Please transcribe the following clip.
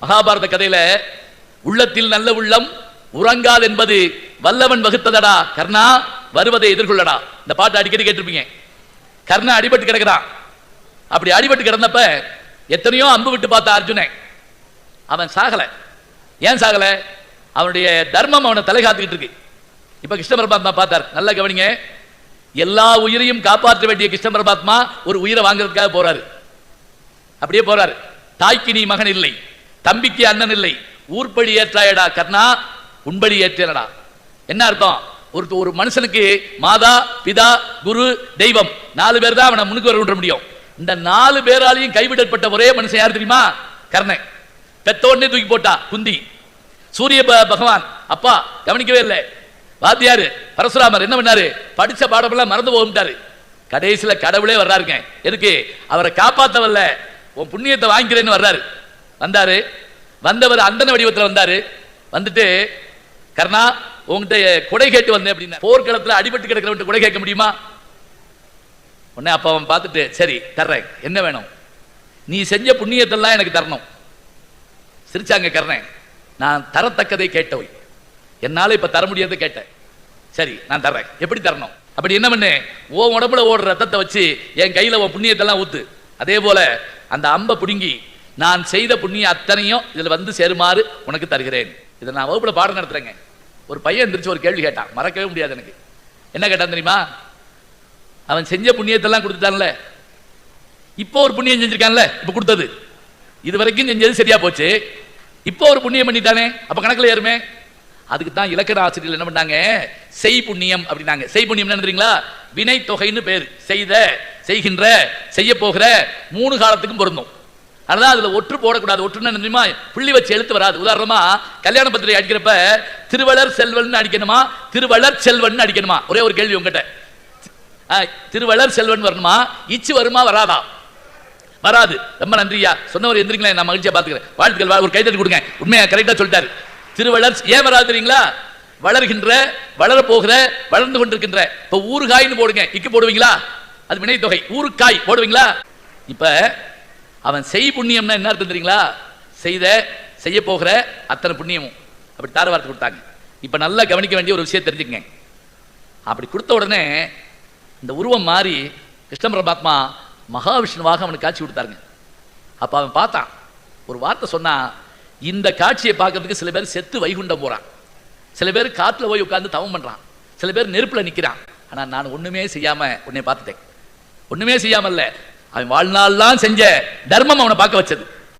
மகாபாரத கதையில உள்ளத்தில் நல்ல உள்ளம் உறங்காது என்பது வல்லவன் வகுத்ததடா கர்ணா, வருவதை எதிர்கொள்ளடா. இந்த பாட்டு அடிக்கடி கேட்டிருப்பீங்க. கர்ணா அடிபட்டு கிடக்கிறான். அப்படி அடிபட்டு கிடந்தப்ப எத்தனையோ அம்பு விட்டு பார்த்த அர்ஜுனன், அவன் சாகல. ஏன் சாகல? அவனுடைய தர்மம் அவனை தலை காத்துக்கிட்டு இருக்கு. இப்ப கிருஷ்ண பரமாத்மா பார்த்தார். நல்லா கவனிங்க, எல்லா உயிரையும் காப்பாற்ற வேண்டிய கிருஷ்ண பரமாத்மா ஒரு உயிரை வாங்குறதுக்காக போறாரு. அப்படியே போறாரு. தாய்க்கு நீ மகன் இல்லை, தம்பிக்கு அண்ணன் இல்லை, ஊர்படி ஏற்றாயடா கர்ணா, உண்படி ஏற்றடா. என்ன அர்த்தம்? ஒரு மனுஷனுக்கு மாதா பிதா குரு தெய்வம் 4 பேர் தான் அவனை முன்னுக்கு வர முடியும். இந்த 4 பேராலையும் கைவிடப்பட்ட ஒரே மனுஷன் யார் தெரியுமா? கர்ணன். பெத்தோடனே தூக்கி போட்டா குந்தி. சூரிய பகவான் அப்பா கவனிக்கவே இல்லை. வாத்தியாரு பரசுராமர் என்ன பண்ணாரு? படிச்ச பாடமெல்லாம் மறந்து போட்டாரு. கடைசியில கடவுளே வர்றாருங்க. எதுக்கு? அவரை காப்பாத்தவல்ல, உன் புண்ணியத்தை வாங்கிக்கிறேன்னு வர்றாரு. வந்தாரு. வந்தவர் அந்தன வடிவத்தில் வந்தாரு. வந்துட்டு கர்ணா உங்ககிட்ட கொடை கேட்டு வந்தேன் அப்படின்னா, போர்க்களத்தில் அடிபட்டு கிடக்கிறவன் கொடை கேட்க முடியுமா? உடனே அப்ப அவன் பார்த்துட்டு சரி தர்றேன், என்ன வேணும்? நீ செஞ்ச புண்ணியத்தெல்லாம் எனக்கு தரணும். சிரிச்சாங்க கர்ணன். நான் தரத்தக்கதை கேட்டவை, என்னால இப்ப தர முடியாத கேட்டேன். சரி நான் தர்றேன். எப்படி தரணும்? அப்படி என்ன பண்ணு, ஓ உடம்புல ஓடுற ரத்தத்தை வச்சு என் கையில உன் புண்ணியத்தெல்லாம் ஊத்து. அதே போல அந்த அம்பை பிடுங்கி நான் செய்த புண்ணியம் அத்தனையும் இதுல வந்து சேருமாறு உனக்கு தருகிறேன். இதை நான் வகுப்புல பாடம் நடத்துறேங்க. ஒரு பையன் எந்திரிச்சு ஒரு கேள்வி கேட்டான், மறக்கவே முடியாது எனக்கு. என்ன கேட்டான் தெரியுமா? அவன் செஞ்ச புண்ணியத்தெல்லாம் கொடுத்துட்டான்ல, இப்போ ஒரு புண்ணியம் செஞ்சிருக்கான்ல, இப்ப கொடுத்தது இது வரைக்கும் செஞ்சது சரியா போச்சு, இப்போ ஒரு புண்ணியம் பண்ணிட்டானே, அப்ப கணக்குல ஏறுமே. அதுக்கு தான் இலக்கண ஆசிரியர்கள் என்ன பண்ணாங்க, செய் புண்ணியம் அப்படின்னாங்க. செய் புண்ணியம் என்ன தெரியுங்களா? வினை தொகைன்னு பேரு. செய்த, செய்கின்ற, செய்ய போகிற 3 காலத்துக்கும் பொருந்தும். அதனால அதுல ஒற்று போடக்கூடாது. ஒற்றுன்னு தெரியுமா? புள்ளி வச்சு எழுத்து வராது. உதாரணமா கல்யாண பத்திரிகை அடிக்கிறப்ப திருவளர் செல்வன் அடிக்கணுமா, திருவளர் செல்வன் அடிக்கணுமா? ஒரே ஒரு கேள்வி உங்ககிட்ட. திருவளர் செல்வன் வரணுமா, இச்சு வருமா வராதா? வராது. ரொம்ப நன்றியா சொன்னவர் எந்திரிங்களா, நான் மகிழ்ச்சியா பாத்துக்கிறேன். வாழ்த்துக்கள், ஒரு கைதட்டி கொடுங்க. உண்மையா கரெக்டா சொல்லிட்டாரு. திருவளர் ஏன் வராது தெரியுங்களா? வளர்கின்ற, வளர போகிற, வளர்ந்து கொண்டிருக்கின்ற. இப்ப ஊறுகாய்னு போடுங்க, இக்கு போடுவீங்களா? அது வினை தொகை. ஊறுகாய் போடுவீங்களா? இப்ப அவன் செய் புண்ணியம்னா என்ன அர்த்தம் தெரியுங்களா? செய்த, செய்ய போகிற அத்தனை புண்ணியமும். அப்படி தார வார்த்தை கொடுத்தாங்க. இப்ப நல்லா கவனிக்க வேண்டிய ஒரு விஷயம் தெரிஞ்சுக்கங்க. அப்படி கொடுத்த உடனே இந்த உருவம் மாறி கிருஷ்ண பரமாத்மா மகாவிஷ்ணுவாக அவனுக்கு காட்சி கொடுத்தாருங்க. அப்ப அவன் பார்த்தான், ஒரு வார்த்தை சொன்னா, இந்த காட்சியை பார்க்கறதுக்கு சில பேர் செத்து வைகுண்டம் போறான், சில பேர் காட்டுல போய் உட்கார்ந்து தவம் பண்றான், சில பேர் நெருப்புல நிக்கிறான். ஆனா நான் ஒண்ணுமே செய்யாம உன்னை பார்த்துட்டேன். ஒண்ணுமே செய்யாமல்ல, அவன் வாழ்நாள்லாம் செஞ்ச தர்மம் அவனை பார்க்க வச்சது.